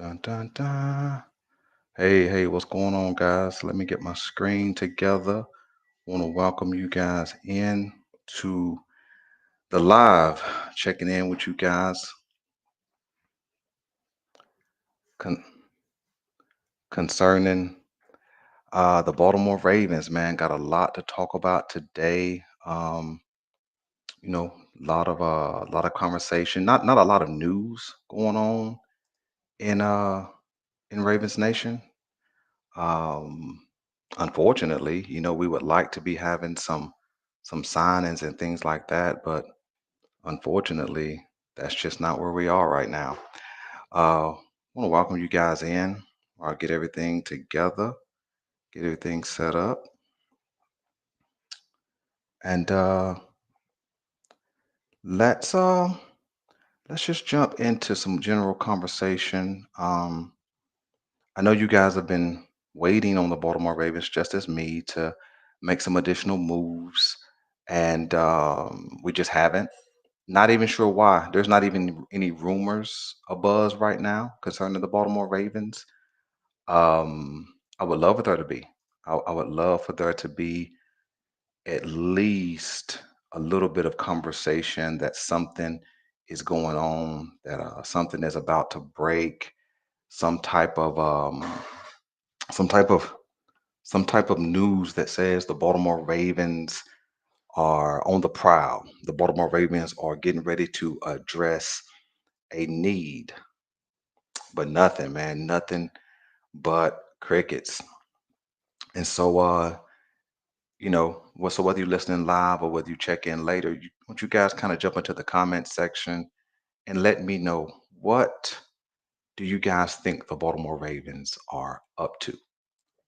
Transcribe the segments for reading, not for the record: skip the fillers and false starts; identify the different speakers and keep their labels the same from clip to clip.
Speaker 1: Dun, dun, dun. Hey, what's going on, guys? Let me get my screen together. Want to welcome you guys in to the live, checking in with you guys con- concerning the Baltimore Ravens. Man, got a lot to talk about today. A lot of conversation, not a lot of news going on in Ravens Nation. Um, Unfortunately, we would like to be having some signings and things like that, but unfortunately, that's just not where we are right now. I want to welcome you guys in. I'll get everything together, get everything set up, and let's uh let's just jump into some general conversation. I know you guys have been waiting on the Baltimore Ravens, just as me, to make some additional moves, and we just haven't. Not even sure why. There's not even any rumors, a buzz right now concerning the Baltimore Ravens. I would love for there to be. I would love for there to be at least a little bit of conversation that something is going on, that something is about to break, some type of some type of some type of news that says the Baltimore Ravens are on the prowl. The Baltimore Ravens are getting ready to address a need, but nothing, man, nothing but crickets. And so, so whether you're listening live or whether you check in later, want you guys kind of jump into the comment section and let me know, what do you guys think the Baltimore Ravens are up to?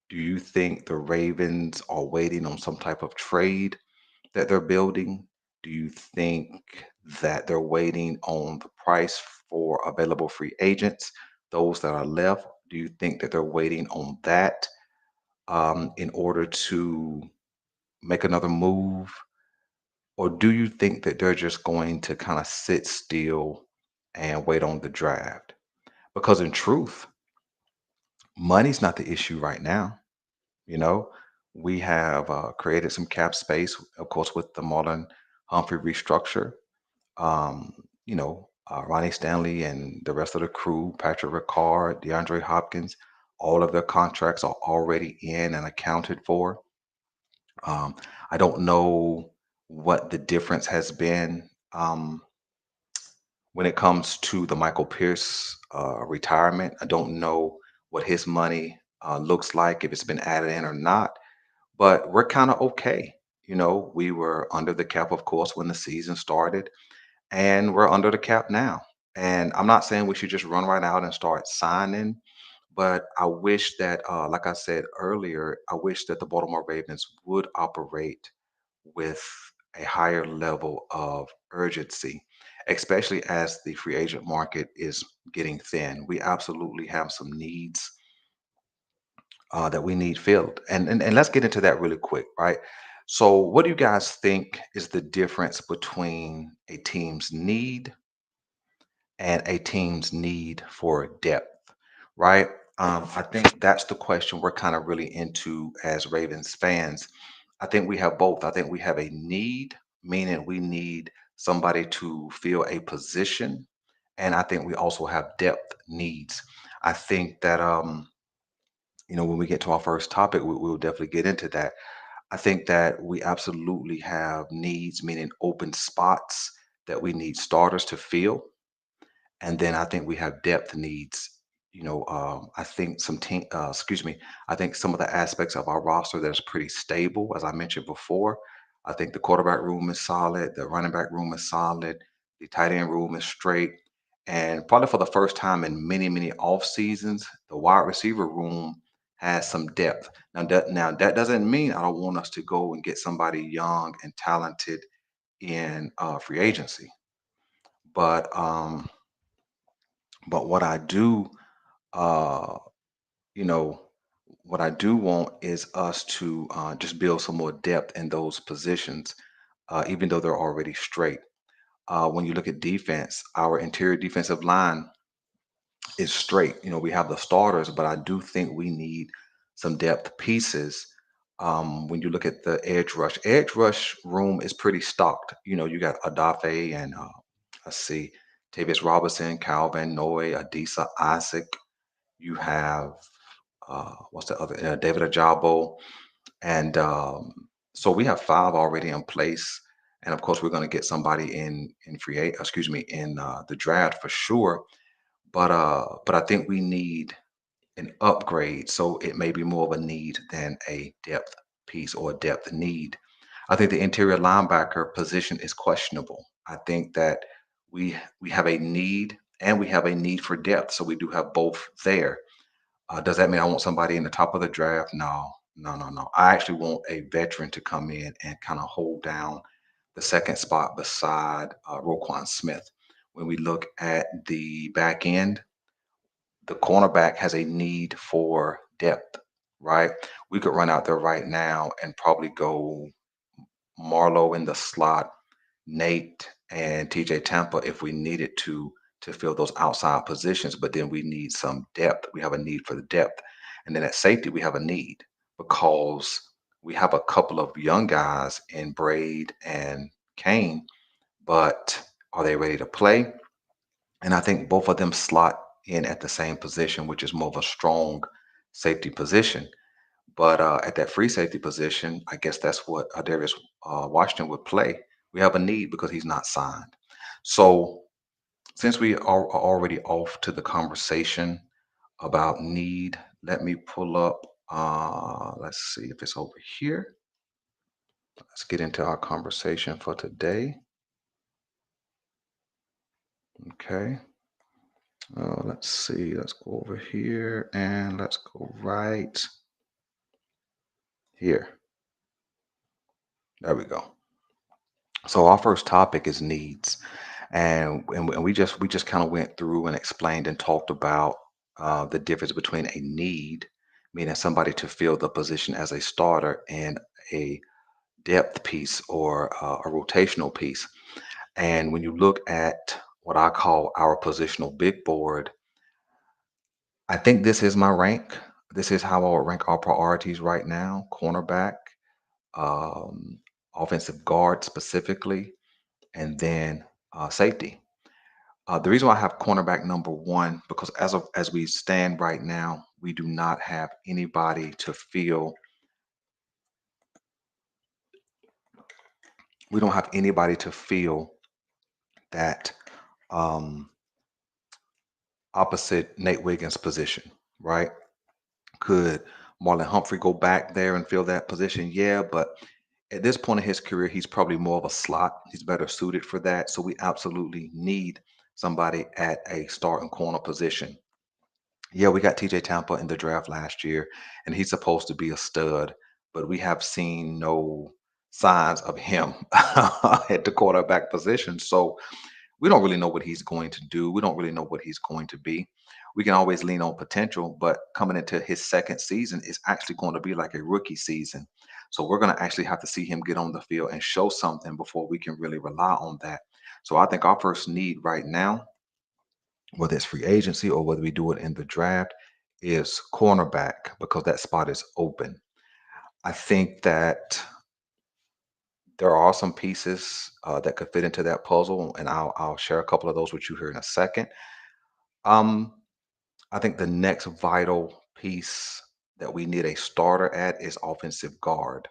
Speaker 1: Do you think the Ravens are waiting on some type of trade that they're building? Do you think that they're waiting on the price for available free agents, those that are left? Do you think that they're waiting on that in order to make another move? Or do you think that they're just going to kind of sit still and wait on the draft? Because in truth, money's not the issue right now. You know, we have created some cap space, of course, with the Marlon Humphrey restructure. um, Ronnie Stanley and the rest of the crew, Patrick Ricard, DeAndre Hopkins, all of their contracts are already in and accounted for. Um, I don't know what the difference has been when it comes to the Michael Pierce retirement. I don't know what his money looks like, if it's been added in or not, but we're kind of okay. We were under the cap, of course, when the season started, and we're under the cap now. And I'm not saying we should just run right out and start signing, but I wish that, like I said earlier, I wish that the Baltimore Ravens would operate with a higher level of urgency, especially as the free agent market is getting thin. We absolutely have some needs that we need filled. And let's get into that really quick, right? So, what do you guys think is the difference between a team's need and a team's need for depth, right? I think that's the question we're kind of really into as Ravens fans. I think we have both. I think we have a need, meaning we need somebody to fill a position, and I think we also have depth needs. I think that when we get to our first topic, we'll definitely get into that. I think that we absolutely have needs, meaning open spots that we need starters to fill, and then I think we have depth needs. I think I think some of the aspects of our roster that's pretty stable, as I mentioned before. I think the quarterback room is solid, the running back room is solid, the tight end room is straight, and probably for the first time in many, many off seasons, the wide receiver room has some depth. Now that doesn't mean I don't want us to go and get somebody young and talented in free agency, but what I do, uh, you know, what I do want is us to just build some more depth in those positions, even though they're already straight. When you look at defense, our interior defensive line is straight. We have the starters, but I do think we need some depth pieces. When you look at the edge rush room is pretty stocked. You got Adafe and let's see, Tavis Robinson, Calvin Noy, Adisa Isaac. You have what's the other? David Ajabo, and so we have five already in place. And of course, we're going to get somebody in excuse me, in the draft for sure. But I think we need an upgrade, so it may be more of a need than a depth piece or a depth need. I think the interior linebacker position is questionable. I think that we have a need and we have a need for depth, so we do have both there. Does that mean I want somebody in the top of the draft? No, no, no, no. I actually want a veteran to come in and kind of hold down the second spot beside Roquan Smith. When we look at the back end, the cornerback has a need for depth, right? We could run out there right now and probably go Marlowe in the slot, Nate and TJ Tampa if we needed to fill those outside positions, but then we need some depth. We have a need for the depth. And then at safety, we have a need because we have a couple of young guys in Braid and Kane, but are they ready to play? And I think both of them slot in at the same position, which is more of a strong safety position. But at that free safety position, I guess that's what Darius Washington would play. We have a need because he's not signed. So since we are already off to the conversation about need, let me pull up. Let's see if it's over here. Let's get into our conversation for today. Okay. Let's see. Let's go over here and let's go right here. There we go. So our first topic is needs, and we just kind of went through and explained and talked about the difference between a need, meaning somebody to fill the position as a starter, and a depth piece or a rotational piece. And when you look at what I call our positional big board, I think this is my rank. This is how I would rank our priorities right now: cornerback, um, offensive guard specifically, and then safety. The reason why I have cornerback number one because as we stand right now, we do not have anybody to fill. We don't have anybody to fill that um, opposite Nate Wiggins position, right? Could Marlon Humphrey go back there and fill that position? Yeah, but at this point in his career, he's probably more of a slot. He's better suited for that. So we absolutely need somebody at a starting corner position. Yeah, we got TJ Tampa in the draft last year, and he's supposed to be a stud, but we have seen no signs of him at the quarterback position. So we don't really know what he's going to do. We don't really know what he's going to be. We can always lean on potential, but coming into his second season is actually going to be like a rookie season. So we're going to actually have to see him get on the field and show something before we can really rely on that. So I think our first need right now, whether it's free agency or whether we do it in the draft, is cornerback because that spot is open. I think that there are some pieces that could fit into that puzzle, and I'll share a couple of those with you here in a second. Um, I think the next vital piece that we need a starter at is offensive guard,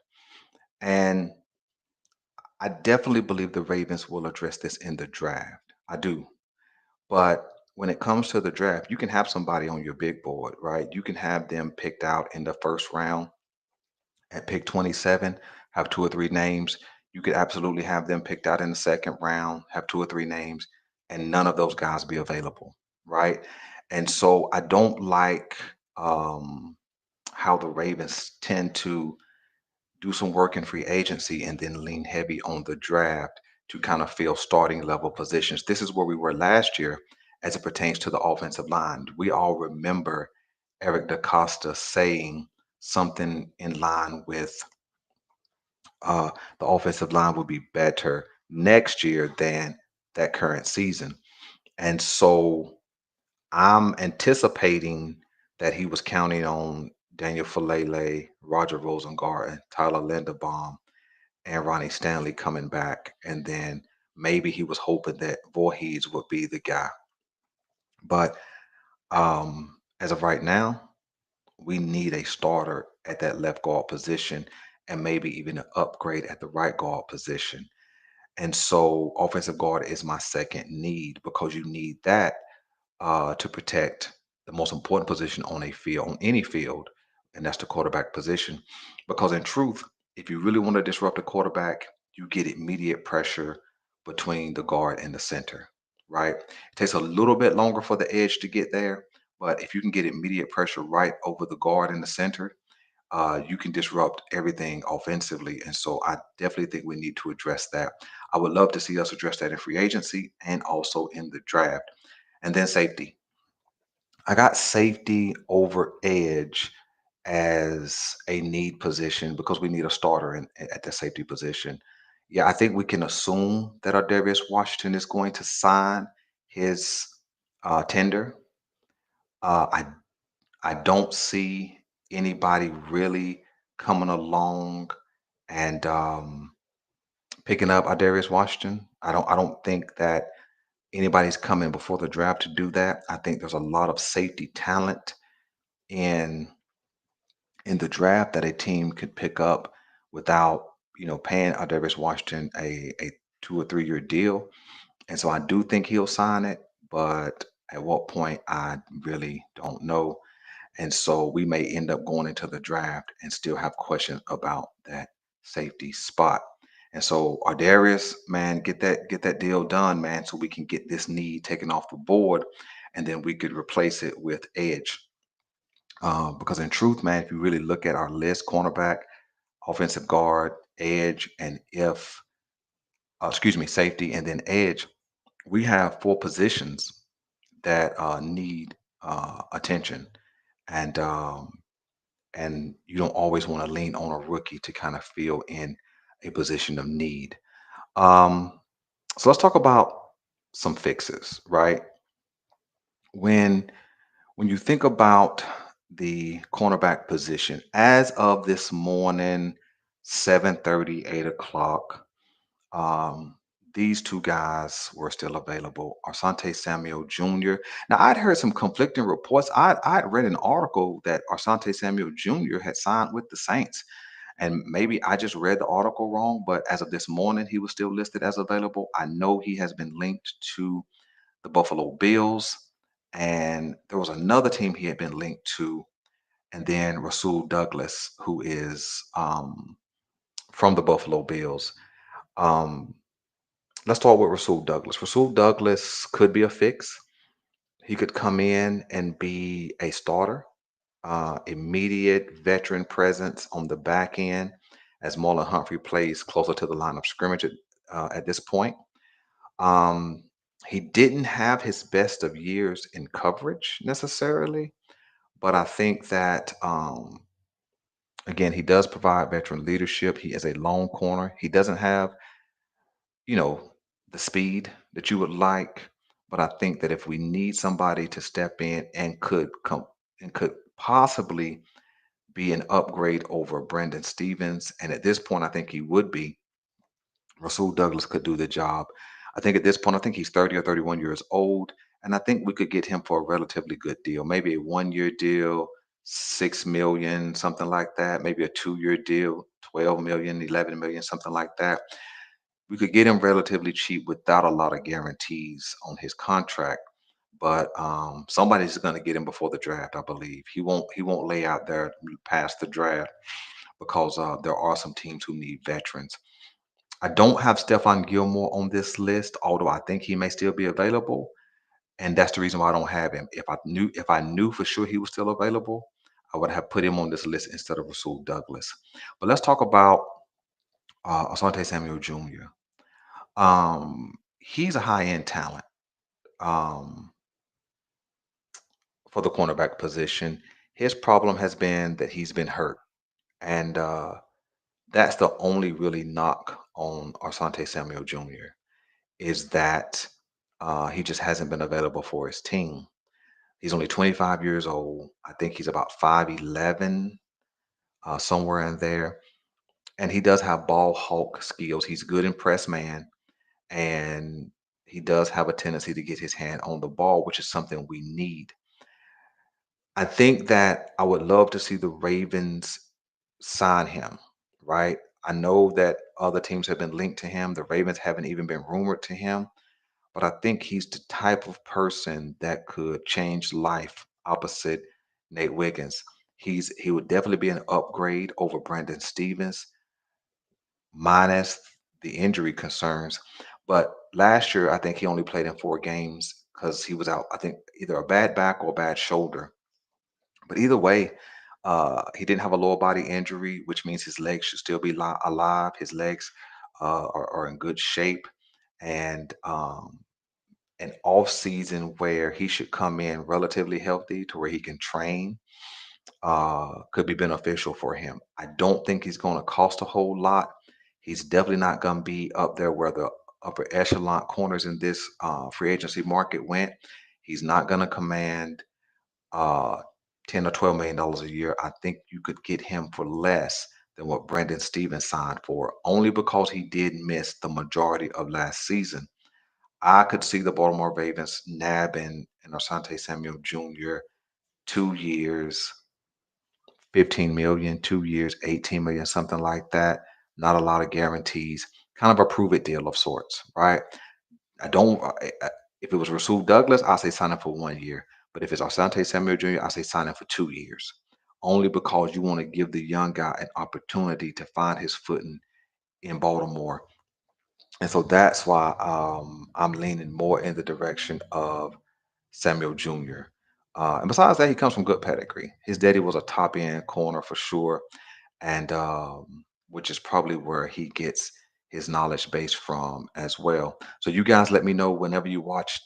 Speaker 1: and I definitely believe the Ravens will address this in the draft. I do. But when it comes to the draft, you can have somebody on your big board, right? You can have them picked out in the first round at pick 27, have two or three names. You could absolutely have them picked out in the second round, have two or three names, and none of those guys be available, right? And so I don't like um, how the Ravens tend to do some work in free agency and then lean heavy on the draft to kind of fill starting level positions. This is where we were last year as it pertains to the offensive line. We all remember Eric DaCosta saying something in line with uh, the offensive line will be better next year than that current season. And so I'm anticipating that he was counting on Daniel Falele, Roger Rosengarten, Tyler Linderbaum, and Ronnie Stanley coming back, and then maybe he was hoping that Voorhees would be the guy. But as of right now, we need a starter at that left guard position, and maybe even an upgrade at the right guard position. And so, offensive guard is my second need because you need that to protect the most important position on a field, on any field, and that's the quarterback position. Because in truth, if you really want to disrupt a quarterback, you get immediate pressure between the guard and the center, right? It takes a little bit longer for the edge to get there, but if you can get immediate pressure right over the guard in the center, you can disrupt everything offensively. And so I definitely think we need to address that. I would love to see us address that in free agency and also in the draft. And then safety. I got safety over edge as a need position because we need a starter at the safety position. Yeah, I think we can assume that our Darius Washington is going to sign his tender. I don't see anybody really coming along and picking up our Darius Washington. I don't think that anybody's coming before the draft to do that. I think there's a lot of safety talent in in the draft that a team could pick up without paying Davis Washington a 2 or 3 year deal. And so I do think he'll sign it, but at what point I really don't know. And so we may end up going into the draft and still have questions about that safety spot. And so Ardarius, man, get that deal done, man, so we can get this need taken off the board, and then we could replace it with edge. Because in truth, man, if you really look at our list, cornerback, offensive guard, edge, and if excuse me, safety, and then edge, we have four positions that need attention, and you don't always want to lean on a rookie to kind of fill in a position of need. Um, so let's talk about some fixes, right? When when you think about the cornerback position, as of this morning, 7:30, 8 o'clock, um, these two guys were still available. Arsante Samuel Jr. Now, I'd heard some conflicting reports. I'd read an article that Arsante Samuel Jr. had signed with the Saints. And maybe I just read the article wrong, but as of this morning, he was still listed as available. I know he has been linked to the Buffalo Bills, and there was another team he had been linked to, and then Rasul Douglas, who is from the Buffalo Bills. Um, let's start with Rasul Douglas. Rasul Douglas could be a fix. He could come in and be a starter, immediate veteran presence on the back end as Marlon Humphrey plays closer to the line of scrimmage at this point. Um, he didn't have his best of years in coverage necessarily, but I think that again he does provide veteran leadership. He is a lone corner. He doesn't have you know the speed that you would like, but I think that if we need somebody to step in and could come and could possibly be an upgrade over Brandon Stevens, and at this point, I think he would be. Rasul Douglas could do the job. I think at this point, I think he's 30 or 31 years old, and I think we could get him for a relatively good deal, maybe a 1 year deal, 6 million, something like that, maybe a 2 year deal, 12 million, 11 million, something like that. We could get him relatively cheap without a lot of guarantees on his contract. But somebody's going to get him before the draft, I believe. He won't lay out there past the draft because there are some teams who need veterans. I don't have Stephon Gilmore on this list, although I think he may still be available, and that's the reason why I don't have him. If I knew for sure he was still available, I would have put him on this list instead of Rasul Douglas. But let's talk about Asante Samuel Jr. He's a high end talent um, for the cornerback position. His problem has been that he's been hurt, and that's the only really knock on Asante Samuel Jr. is that he just hasn't been available for his team. He's only 25 years old. I think he's about 5'11", somewhere in there. And he does have ball hawk skills. He's good in press man, and he does have a tendency to get his hand on the ball, which is something we need. I think that I would love to see the Ravens sign him, right? I know that other teams have been linked to him. The Ravens haven't even been rumored to him, but I think he's the type of person that could change life opposite Nate Wiggins. He would definitely be an upgrade over Brandon Stevens, minus the injury concerns. But last year, I think he only played in 4 games because he was out, I think, either a bad back or a bad shoulder. But either way, he didn't have a lower body injury, which means his legs should still be alive. His legs are in good shape. And an off season where he should come in relatively healthy to where he can train could be beneficial for him. I don't think he's going to cost a whole lot. He's definitely not going to be up there where the upper echelon corners in this free agency market went. He's not going to command uh, 10 or $12 million a year. I think you could get him for less than what Brandon Stevens signed for, only because he did miss the majority of last season. I could see the Baltimore Ravens nabbing an Asante Samuel Jr. 2 years, 15 million, 2 years, 18 million, something like that. Not a lot of guarantees. Kind of a prove it deal of sorts, right? I don't. If it was Rasul Douglas, I say sign him for 1 year. But if it's Asante Samuel Jr., I say sign him for 2 years. Only because you want to give the young guy an opportunity to find his footing in Baltimore. And so that's why I'm leaning more in the direction of Samuel Jr. And besides that, he comes from good pedigree. His daddy was a top end corner for sure, and which is probably where he gets his knowledge base from as well. So you guys let me know whenever you watch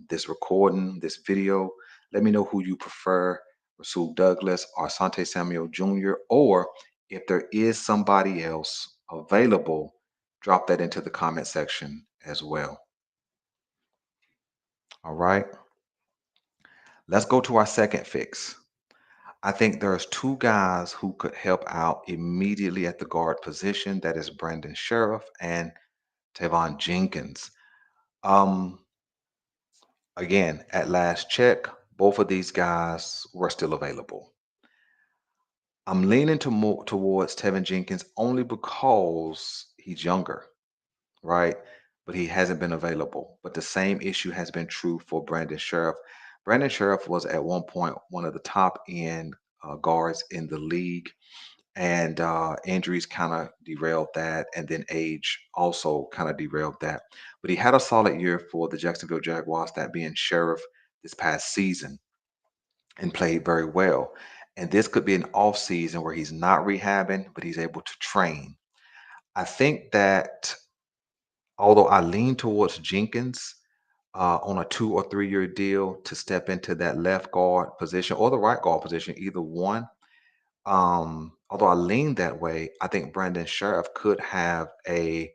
Speaker 1: this recording, this video. Let me know who you prefer, Rasul Douglas or Asante Samuel Jr., or if there is somebody else available, drop that into the comment section as well. All right, let's go to our second fix. I think there's two guys who could help out immediately at the guard position. That is Brandon Sheriff and Tavon Jenkins. Um, Again, at last check, both of these guys were still available. I'm leaning to more towards Tevin Jenkins only because he's younger, right? But he hasn't been available. But the same issue has been true for Brandon Sheriff. Brandon Sheriff was at one point one of the top end guards in the league, and injuries kind of derailed that, and then age also kind of derailed that. But he had a solid year for the Jacksonville Jaguars, that being Sheriff this past season, and played very well. And this could be an off season where he's not rehabbing, but he's able to train. I think that although I lean towards Jenkins on a 2 or 3 year deal to step into that left guard position or the right guard position, either one. Although I lean that way, I think Brandon Sheriff could have a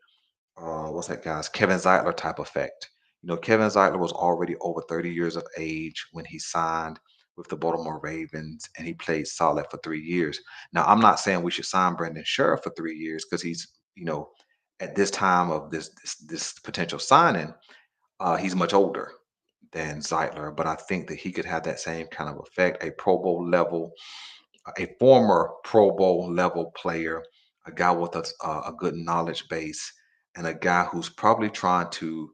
Speaker 1: what's that guy's Kevin Zeitler type effect. You know, Kevin Zeitler was already over 30 years of age when he signed with the Baltimore Ravens, and he played solid for 3 years. Now, I'm not saying we should sign Brandon Sheriff for 3 years because he's, at this time of this potential signing, he's much older than Zeitler, but I think that he could have that same kind of effect, a Pro Bowl level, a former Pro Bowl level player, a guy with a good knowledge base, and a guy who's probably trying to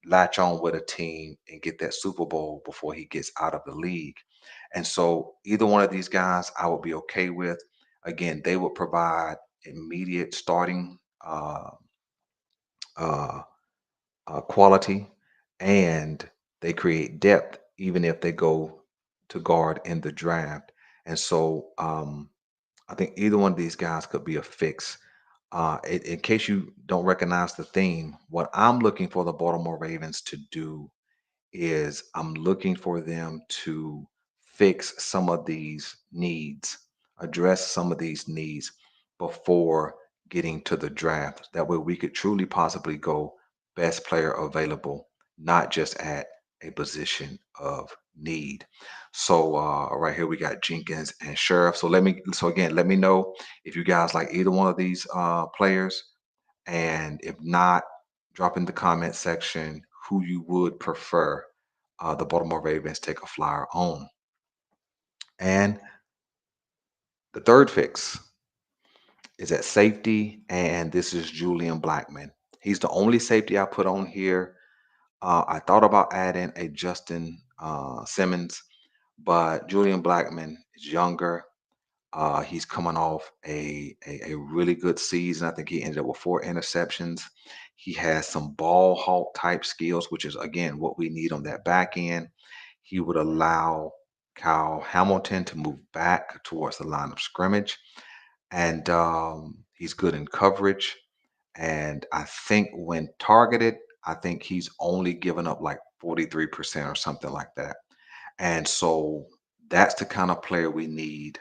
Speaker 1: latch on with a team and get that Super Bowl before he gets out of the league. And so either one of these guys I would be okay with. Again, they would provide immediate starting uh, quality, and they create depth even if they go to guard in the draft. And so I think either one of these guys could be a fix. In case you don't recognize the theme, what I'm looking for the Baltimore Ravens to do is I'm looking for them to fix some of these needs, address some of these needs before getting to the draft. That way we could truly possibly go best player available, not just at a position of need. So right here we got Jenkins and Sheriff. So again, let me know if you guys like either one of these players, and if not, drop in the comment section who you would prefer the Baltimore Ravens take a flyer on. And the third fix is at safety, and this is Julian Blackman. He's the only safety I put on here. I thought about adding a Justin Simmons, but Julian Blackman is younger. He's coming off a really good season. I think he ended up with 4 interceptions. He has some ball hawk type skills, which is again what we need on that back end. He would allow Kyle Hamilton to move back towards the line of scrimmage, and he's good in coverage. And I think when targeted, I think he's only given up like 43% or something like that. And so that's the kind of player we need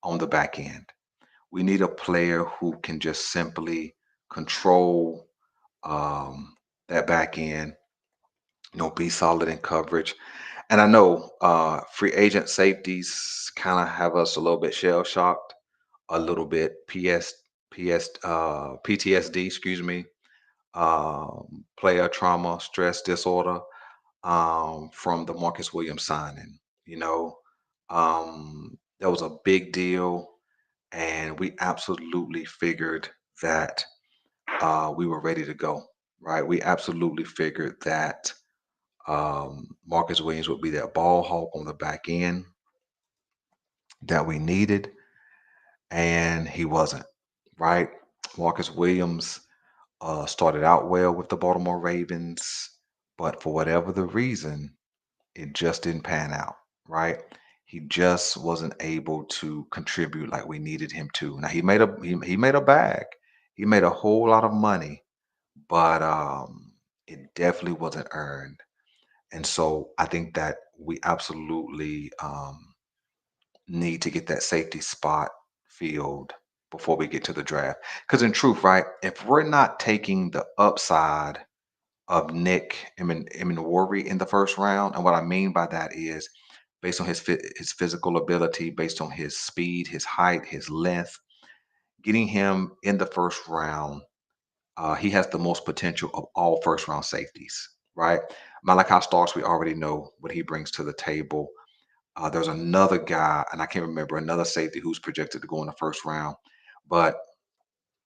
Speaker 1: on the back end. We need a player who can just simply control that back end, be solid in coverage. And I know free agent safeties kind of have us a little bit shell shocked, a little bit PTSD, excuse me, player trauma, stress disorder from the Marcus Williams signing. You know, that was a big deal, and we absolutely figured that we were ready to go. Right? We absolutely figured that Marcus Williams would be that ball hawk on the back end that we needed, and he wasn't. Right? Marcus Williams started out well with the Baltimore Ravens, but for whatever the reason, it just didn't pan out, right? He just wasn't able to contribute like we needed him to. Now he made a bag. He made a whole lot of money, but it definitely wasn't earned. And so I think that we absolutely need to get that safety spot filled before we get to the draft. Because in truth, right, if we're not taking the upside of Nick Emenwari in the first round. And what I mean by that is based on his physical ability, based on his speed, his height, his length, getting him in the first round, he has the most potential of all first round safeties, right? Malachi Starks, we already know what he brings to the table. There's another guy, and I can't remember another safety who's projected to go in the first round, but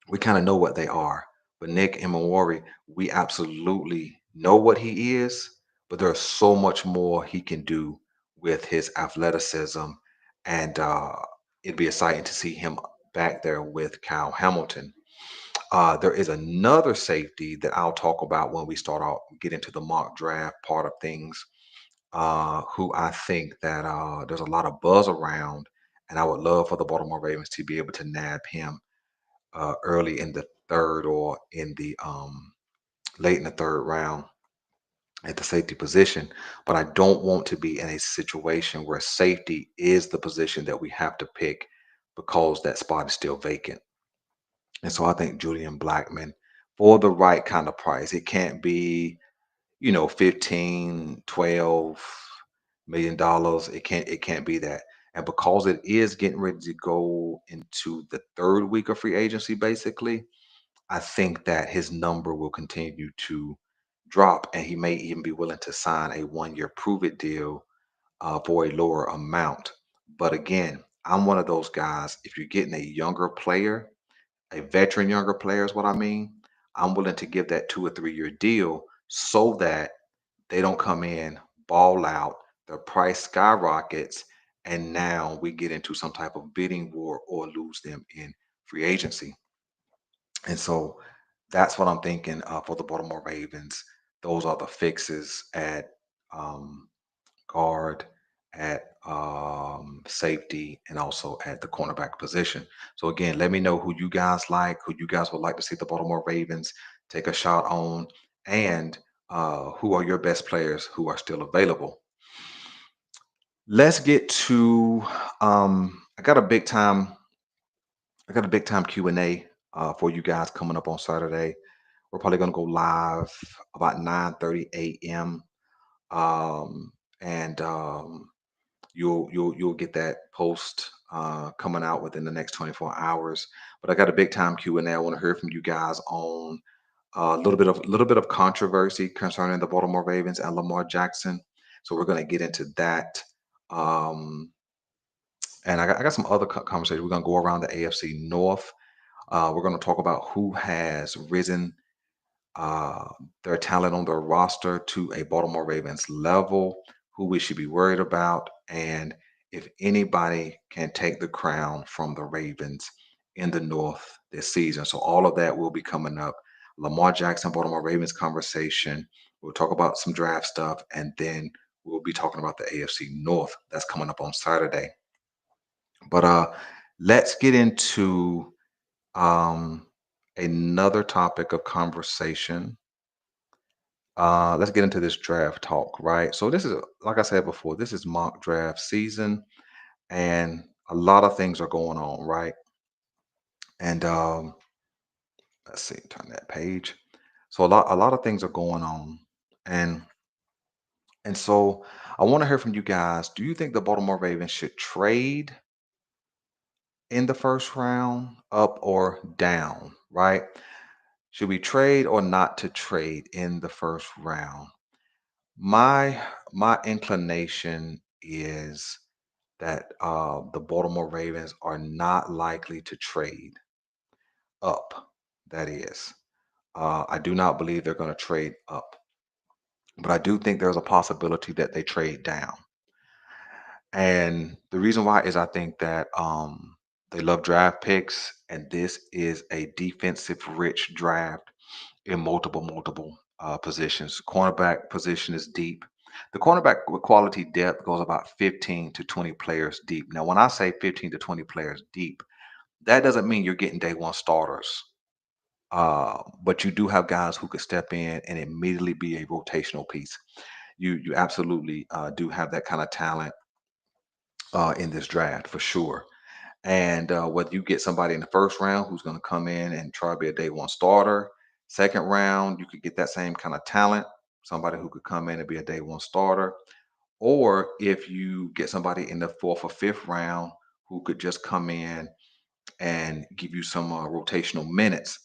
Speaker 1: we kind of know what they are. But Nick Imawari, we absolutely know what he is, but there's so much more he can do with his athleticism. And it'd be exciting to see him back there with Kyle Hamilton. There is another safety that I'll talk about when we start out, get into the mock draft part of things, who I think that there's a lot of buzz around. And I would love for the Baltimore Ravens to be able to nab him early in the third or in the late in the third round at the safety position. But I don't want to be in a situation where safety is the position that we have to pick because that spot is still vacant. And so I think Julian Blackman for the right kind of price. It can't be, 15, 12 million dollars. It can't be that. And because it is getting ready to go into the third week of free agency, basically, I think that his number will continue to drop, and he may even be willing to sign a 1-year prove it deal for a lower amount. But again, I'm one of those guys. If you're getting a younger player, a veteran younger player is what I mean, I'm willing to give that 2 or 3 year deal so that they don't come in, ball out, their price skyrockets, and now we get into some type of bidding war or lose them in free agency. And so that's what I'm thinking for the Baltimore Ravens. Those are the fixes at um, guard, at safety, and also at the cornerback position. So again, let me know who you guys like, who you guys would like to see the Baltimore Ravens take a shot on, and who are your best players who are still available. Let's get to I got a big time Q&A for you guys coming up on Saturday. We're probably going to go live about 9:30 a.m. um, and you'll get that post coming out within the next 24 hours. But I got a big time Q&A. I want to hear from you guys on a little bit of controversy concerning the Baltimore Ravens and Lamar Jackson. So we're going to get into that. Um, and I got some other conversations. We're going to go around the AFC North. We're going to talk about who has risen uh, their talent on their roster to a Baltimore Ravens level, who we should be worried about, and if anybody can take the crown from the Ravens in the North this season. So all of that will be coming up. Lamar Jackson, Baltimore Ravens conversation. We'll talk about some draft stuff, and then we'll be talking about the AFC North that's coming up on Saturday. But let's get into um, another topic of conversation. Let's get into this draft talk, right? So this is, like I said before, this is mock draft season, and a lot of things are going on, right? And let's see, turn that page. So a lot of things are going on, and so I want to hear from you guys. Do you think the Baltimore Ravens should trade in the first round, up or down, right? Should we trade or not to trade in the first round? My inclination is that the Baltimore Ravens are not likely to trade up. That is, I do not believe they're going to trade up, but I do think there's a possibility that they trade down. And the reason why is I think that they love draft picks, and this is a defensive rich draft in multiple positions. Cornerback position is deep. The cornerback quality depth goes about 15 to 20 players deep. Now, when I say 15 to 20 players deep, that doesn't mean you're getting day one starters. But you do have guys who could step in and immediately be a rotational piece. You absolutely do have that kind of talent in this draft for sure. And whether you get somebody in the first round who's going to come in and try to be a day one starter, second round, you could get that same kind of talent, somebody who could come in and be a day one starter. Or if you get somebody in the fourth or fifth round who could just come in and give you some rotational minutes,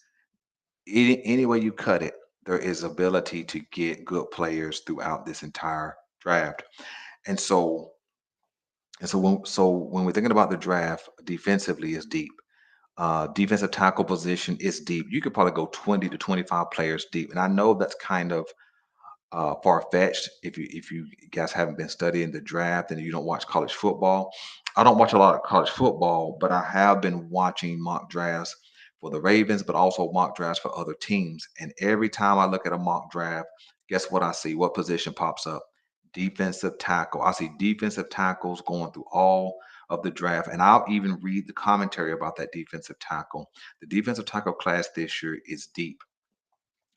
Speaker 1: any way you cut it, there is ability to get good players throughout this entire draft. And so, when we're thinking about the draft, defensively is deep. Defensive tackle position is deep. You could probably go 20 to 25 players deep. And I know that's kind of far fetched if you guys haven't been studying the draft and you don't watch college football. I don't watch a lot of college football, but I have been watching mock drafts for the Ravens, but also mock drafts for other teams. And every time I look at a mock draft, guess what I see? What position pops up? Defensive tackle. I see defensive tackles going through all of the draft, and I'll even read the commentary about that defensive tackle. The defensive tackle class this year is deep.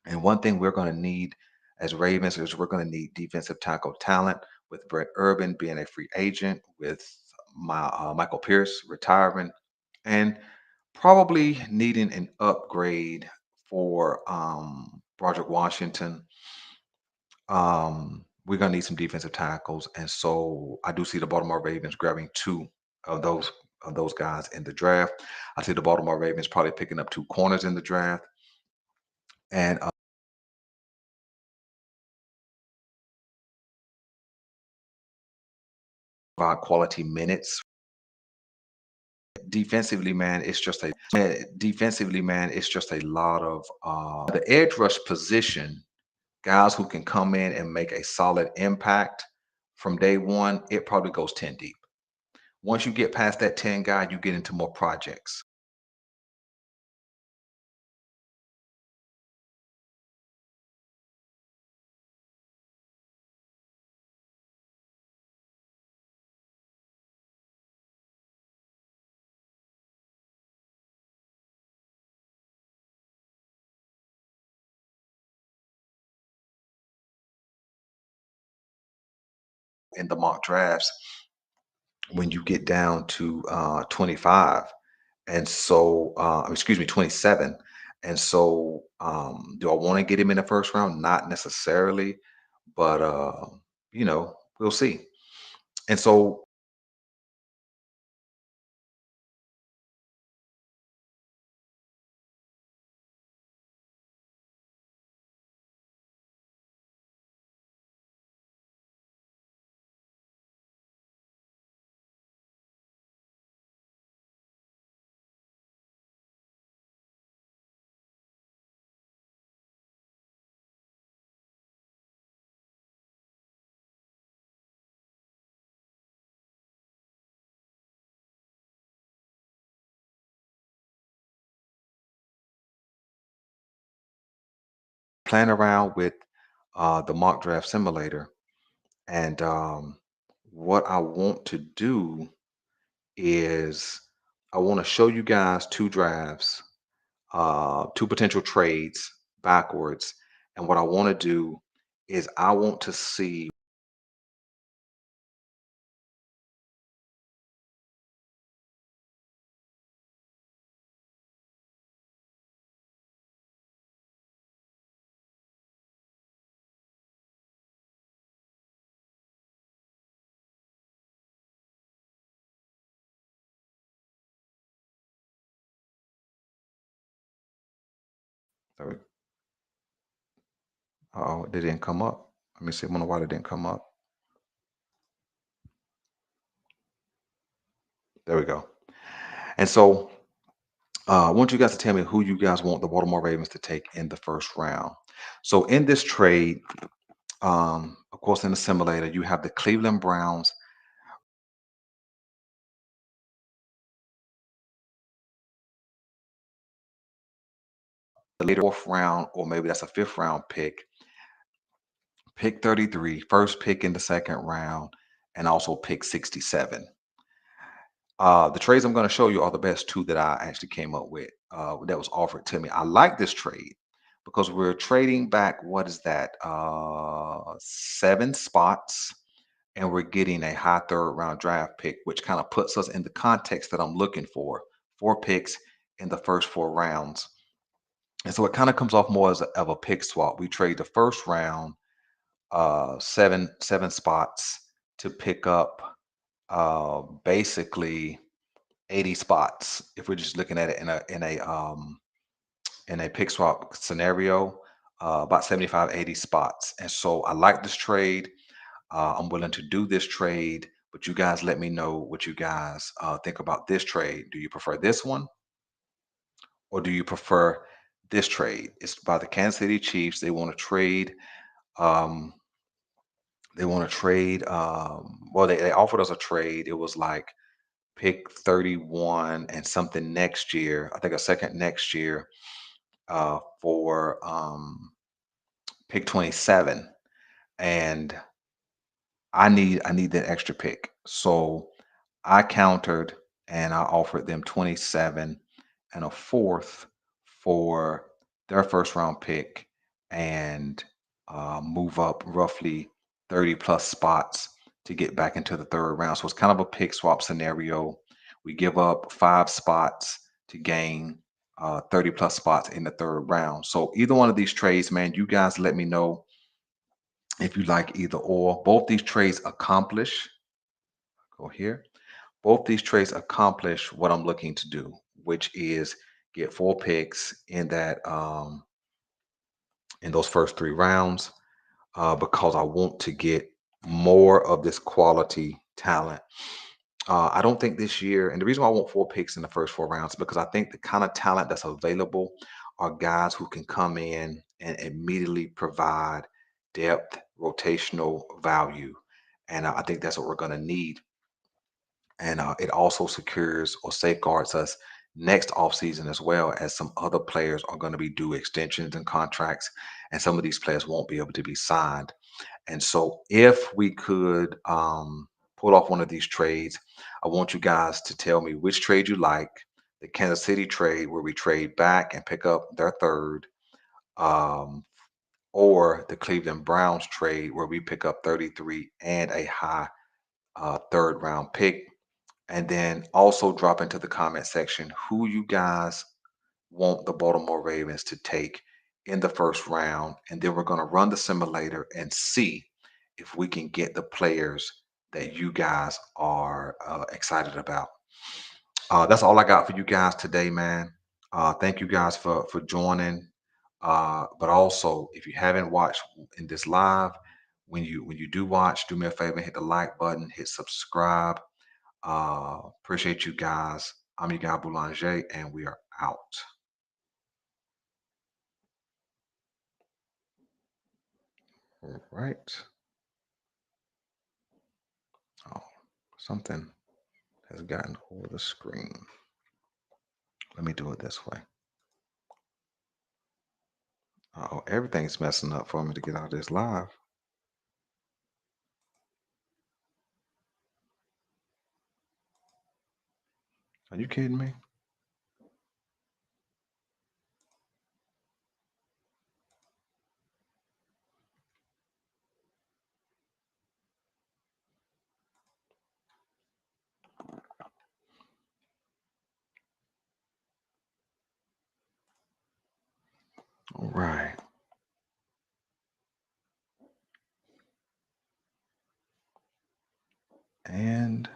Speaker 1: And one thing we're going to need as Ravens is we're going to need defensive tackle talent with Brett Urban being a free agent, with Michael Pierce retiring, and probably needing an upgrade for Broderick Washington. We're going to need some defensive tackles. And so I do see the Baltimore Ravens grabbing two of those guys in the draft. I see the Baltimore Ravens probably picking up two corners in the draft. And quality minutes. Defensively, man, it's just a lot of the edge rush position, guys who can come in and make a solid impact from day one. It probably goes 10 deep. Once you get past that 10 guy, you get into more projects in the mock drafts when you get down to 25. And so, excuse me, 27. And so, do I want to get him in the first round? Not necessarily, but we'll see. And so playing around with the mock draft simulator, and what I want to do is I want to show you guys two drafts, two potential trades backwards. And what I want to do is I want to see oh, they didn't come up. Let me see. I wonder why they didn't come up. There we go. And so I want you guys to tell me who you guys want the Baltimore Ravens to take in the first round. So in this trade, of course, in the simulator, you have the Cleveland Browns, the later fourth round, or maybe that's a fifth round pick, pick 33, first pick in the second round, and also pick 67. The trades I'm going to show you are the best two that I actually came up with that was offered to me. I like this trade because we're trading back, what is that? 7 spots, and we're getting a high third round draft pick, which kind of puts us in the context that I'm looking for. 4 picks in the first 4 rounds. And so it kind of comes off more as of a pick swap. We trade the first round, seven spots to pick up basically 80 spots if we're just looking at it in a pick swap scenario, about 75, 80 spots. And so I like this trade. I'm willing to do this trade, but you guys let me know what you guys think about this trade. Do you prefer this one, or do you prefer this trade? It's by the Kansas City Chiefs. They want to trade. Um, well, they offered us a trade. It was like pick 31 and something next year. I think a second next year for pick 27. And I need that extra pick. So I countered and I offered them 27 and a fourth for their first round pick, and move up roughly 30 plus spots to get back into the third round. So it's kind of a pick swap scenario. We give up 5 spots to gain 30 plus spots in the third round. So either one of these trades, man, you guys let me know if you like either or. Both these trades accomplish, go here, both these trades accomplish what I'm looking to do, which is get 4 picks in those first 3 rounds, because I want to get more of this quality talent. I don't think this year, and the reason why I want 4 picks in the first 4 rounds, because I think the kind of talent that's available are guys who can come in and immediately provide depth, rotational value. And I think that's what we're going to need. And it also secures or safeguards us next offseason, as well as some other players are going to be due extensions and contracts, and some of these players won't be able to be signed. And so, if we could pull off one of these trades, I want you guys to tell me which trade you like. The Kansas City trade, where we trade back and pick up their third, um, or the Cleveland Browns trade, where we pick up 33 and a high third round pick. And then also drop into the comment section who you guys want the Baltimore Ravens to take in the first round. And then we're going to run the simulator and see if we can get the players that you guys are excited about. That's all I got for you guys today, man. Thank you guys for joining. But also, if you haven't watched in this live, when you do watch, do me a favor, hit the like button, hit subscribe. Appreciate you guys. I'm your guy Boulanger, and we are out. All right. Oh, something has gotten over the screen. Let me do it this way. Oh, everything's messing up for me to get out of this live. Are you kidding me? All right. And